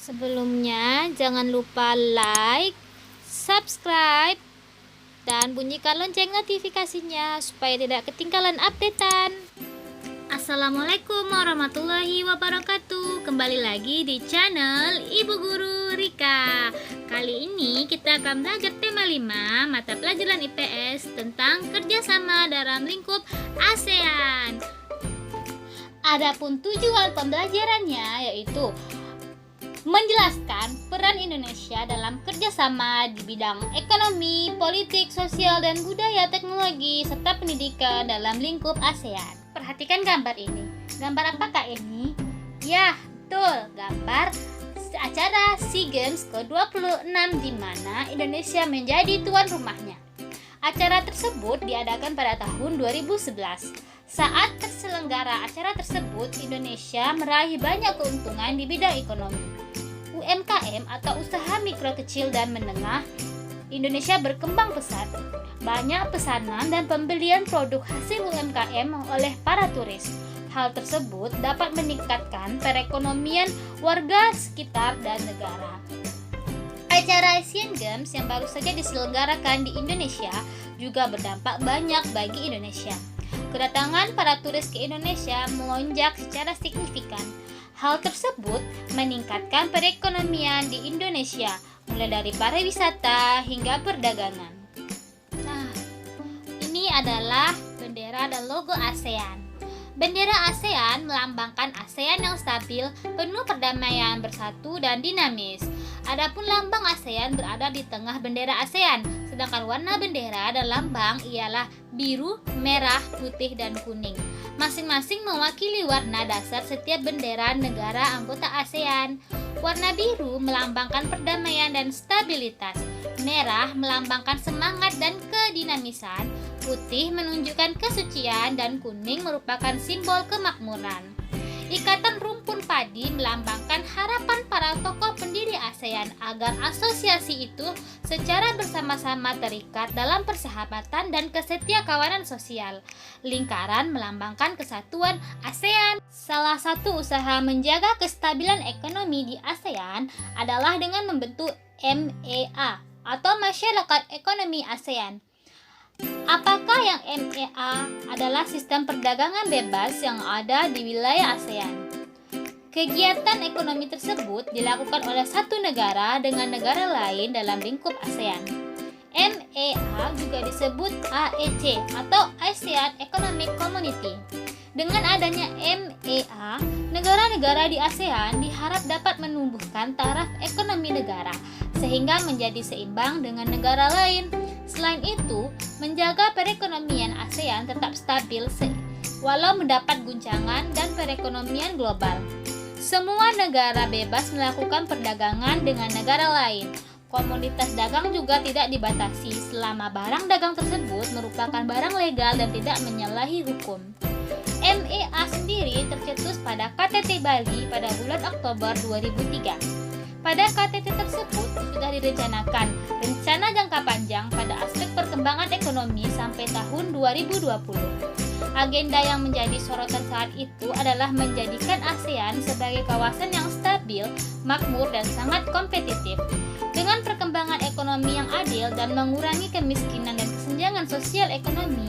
Sebelumnya, jangan lupa like, subscribe, dan bunyikan lonceng notifikasinya supaya tidak ketinggalan updatean. Assalamualaikum warahmatullahi wabarakatuh. Kembali lagi di channel Ibu Guru Rika. Kali ini kita akan belajar tema 5 mata pelajaran IPS tentang kerjasama dalam lingkup ASEAN. Adapun tujuan pembelajarannya yaitu menjelaskan peran Indonesia dalam kerjasama di bidang ekonomi, politik, sosial, dan budaya, teknologi, serta pendidikan dalam lingkup ASEAN. Perhatikan gambar ini. Gambar apakah ini? Ya, betul, gambar acara SEA Games ke-26 di mana Indonesia menjadi tuan rumahnya. Acara tersebut diadakan pada tahun 2011. Saat terselenggara acara tersebut, Indonesia meraih banyak keuntungan di bidang ekonomi. UMKM atau usaha mikro kecil dan menengah Indonesia berkembang pesat. Banyak pesanan dan pembelian produk hasil UMKM oleh para turis. Hal tersebut dapat meningkatkan perekonomian warga sekitar dan negara. Acara Asian Games yang baru saja diselenggarakan di Indonesia juga berdampak banyak bagi Indonesia. Kedatangan para turis ke Indonesia melonjak secara signifikan. Hal tersebut meningkatkan perekonomian di Indonesia, mulai dari pariwisata hingga perdagangan. Nah, ini adalah bendera dan logo ASEAN. Bendera ASEAN melambangkan ASEAN yang stabil, penuh perdamaian, bersatu, dan dinamis. Adapun lambang ASEAN berada di tengah bendera ASEAN, sedangkan warna bendera dan lambang ialah biru, merah, putih, dan kuning. Masing-masing mewakili warna dasar setiap bendera negara anggota ASEAN. Warna biru melambangkan perdamaian dan stabilitas, merah melambangkan semangat dan kedinamisan, putih menunjukkan kesucian, dan kuning merupakan simbol kemakmuran. Ikatan rumpun padi melambangkan harapan para tokoh pendiri ASEAN agar asosiasi itu secara bersama-sama terikat dalam persahabatan dan kesetiakawanan sosial. Lingkaran melambangkan kesatuan ASEAN. Salah satu usaha menjaga kestabilan ekonomi di ASEAN adalah dengan membentuk MEA atau Masyarakat Ekonomi ASEAN. Apakah yang MEA adalah sistem perdagangan bebas yang ada di wilayah ASEAN? Kegiatan ekonomi tersebut dilakukan oleh satu negara dengan negara lain dalam lingkup ASEAN. MEA juga disebut AEC atau ASEAN Economic Community. Dengan adanya MEA, negara-negara di ASEAN diharap dapat menumbuhkan taraf ekonomi negara sehingga menjadi seimbang dengan negara lain. Selain itu, menjaga perekonomian ASEAN tetap stabil walau mendapat guncangan dan perekonomian global. Semua negara bebas melakukan perdagangan dengan negara lain. Komoditas dagang juga tidak dibatasi selama barang dagang tersebut merupakan barang legal dan tidak menyalahi hukum. MEA sendiri tercetus pada KTT Bali pada bulan Oktober 2003. Pada KTT tersebut sudah direncanakan rencana jangka panjang pada aspek perkembangan ekonomi sampai tahun 2020. Agenda yang menjadi sorotan saat itu adalah menjadikan ASEAN sebagai kawasan yang stabil, makmur, dan sangat kompetitif. Dengan perkembangan ekonomi yang adil dan mengurangi kemiskinan dan kesenjangan sosial ekonomi,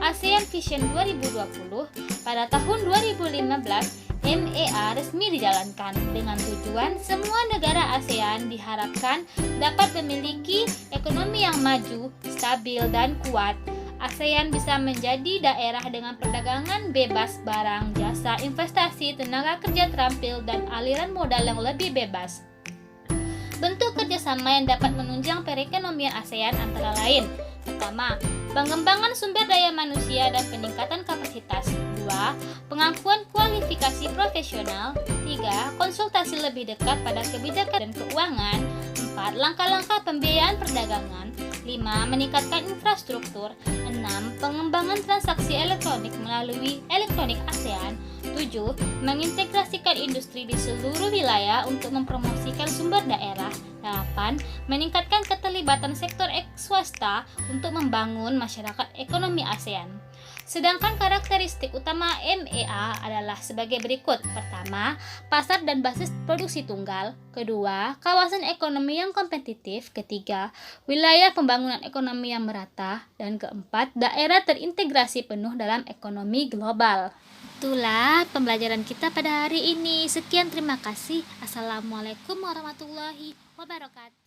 ASEAN Vision 2020 pada tahun 2015 MEA resmi dijalankan dengan tujuan semua negara ASEAN diharapkan dapat memiliki ekonomi yang maju, stabil, dan kuat. ASEAN bisa menjadi daerah dengan perdagangan bebas barang, jasa, investasi, tenaga kerja terampil, dan aliran modal yang lebih bebas. Bentuk kerjasama yang dapat menunjang perekonomian ASEAN antara lain: pertama, pengembangan sumber daya manusia dan peningkatan kapasitas. 2. Pengakuan kualifikasi profesional. 3. Konsultasi lebih dekat pada kebijakan dan keuangan. 4. Langkah-langkah pembiayaan perdagangan. 5. Meningkatkan infrastruktur. 6. Pengembangan transaksi elektronik melalui elektronik ASEAN. 7. Mengintegrasikan industri di seluruh wilayah untuk mempromosikan sumber daerah. 8. Meningkatkan keterlibatan sektor swasta untuk membangun masyarakat ekonomi ASEAN. Sedangkan karakteristik utama MEA adalah sebagai berikut. Pertama, pasar dan basis produksi tunggal. Kedua, kawasan ekonomi yang kompetitif. Ketiga, wilayah pembangunan ekonomi yang merata. Dan keempat, daerah terintegrasi penuh dalam ekonomi global. Itulah pembelajaran kita pada hari ini. Sekian, terima kasih. Assalamualaikum warahmatullahi wabarakatuh.